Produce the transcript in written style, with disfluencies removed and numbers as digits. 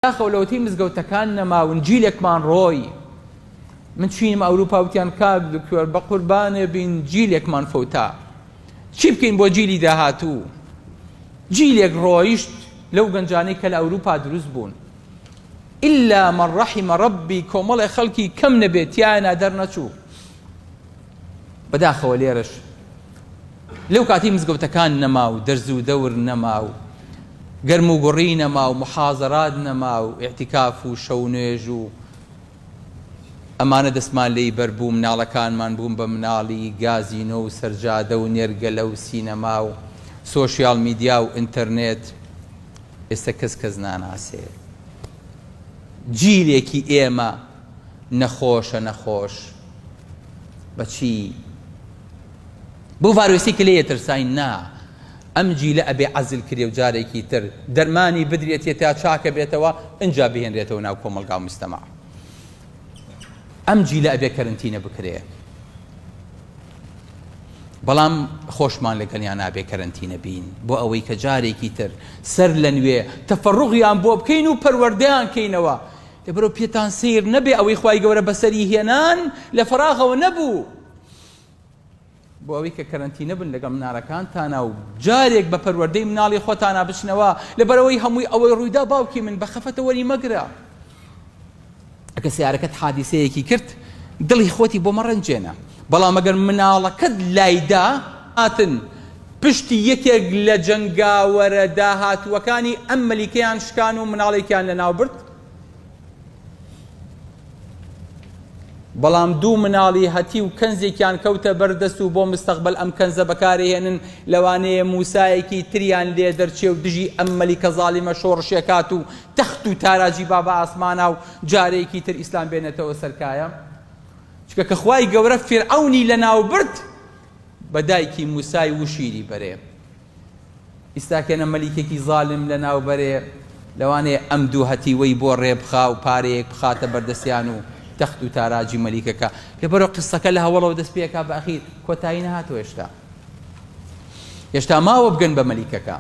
داخەولەوەتی مزگەوتەکان نەماون جیلێکمان ڕۆی من چینم ئەوروپا وتیان کاک دکتۆر بە قوربانێ بین جیلێکمان فەوتا چی بکەین بۆ جیلی داهاتوو جیلێک ڕۆیشت لەو گەنجانەی کە لە ئەوروپا دروست بوون ئیلا من ڕەحیمە ڕەبی کۆمەڵی خەڵکی کەم نەبێت تیانە دەرنەچوو بەداخەوە لێرەش لەو کاتی مزگەوتەکان نەما و دەرز و دەور نەما و گەرم و گوڕی نەما و محازەرات نەما و ئیعتیکاف و شەو نوێژ و ئەمانە دەستمان لێی بەربوو مناڵەکانمان بوون بە مناڵی گازینۆ و سەرجادە و نێرگەلە و سینەما و سۆشیال میدیا و ئینتەرنێت ئێستا کەس ناناسێ جیلێکی ئێمە نەخۆش بەچی بۆ ڤایرۆسی کە لێ ترساین نا ئەم جیلە ئەبێ عەزل کرێ و جارێکی تر دەرمانی بدرێتێت تا چاکە بێتەوە ئینجا بهێنرێتەوە ناو کۆمەلگا و مجتەمع ئەم جیلە ئەبێ کەرنتینە بکرێ بەڵام خۆشمان لەگەڵیان نابێ کەرنتینە بین بۆ ئەوەی کە جارێکی تر سەر لە نوێ تەفەڕوغیان بۆ بکەین و پەروەردەیان کەینەوە لەبەرەوە پێتان سیر نەبێ ئەوەی خوای گەورە بەسەری هێنان لە فەراغەوە نەبوو بۆ ئەوەی کە کەرنتینە بن لەگەڵ مناڵەکانتانە و جارێک بە پەروەردەی مناڵی خۆتانە بچنەوە لەبەرەوەی هەمووی ئەوەی ڕوویدا باوکی من بە خەفەتە وەری مەگرە ئەگە سیارەکەت حادیسەیەکی کرد دڵی خۆتی بۆ مەڕەنجێنە بەڵام ئەگەر مناڵەکەت لایدا هاتن پشتی یەکێک لە جەنگاوەرە داهاتووەکانی ئەم مەلیکەیان شکان و مناڵێکیان لەناو برد بەڵام دوو مناڵی هەتی و کەنزێکیان کەوتە بەردەست و بۆ مستەقبل ئەم کەنزە بەکارهێنن لەوانەیە موسایەکی تریان لێ دەرچێ و دژی ئەم مەلیکە زاڵیمە شۆڕشێکات و تەخت و تاراجی با بە ئاسمانە و جارێکی تر ئیسلام بێنێتەوە سەرکایە چکە کە خوای گەورە فیرعەونی لەناو برد بە دایکی موسای وشیری بەرێ ئیستاکێنە مەلیکێکی زاڵم لەناو بەرێ لەوانەیە ئەم دوو هەتیوەی بۆ ڕێبخا و پارەیەک بخاتە بەردەستیان و تەخت و تاراجی مەلیکەکە لێبەرەوە قسەکە لە هەوڵەوە دەست پێکا بە ئەخیر کۆتایی نەهاتوە هێشتا ماوە بگەن بە مەلیکەکە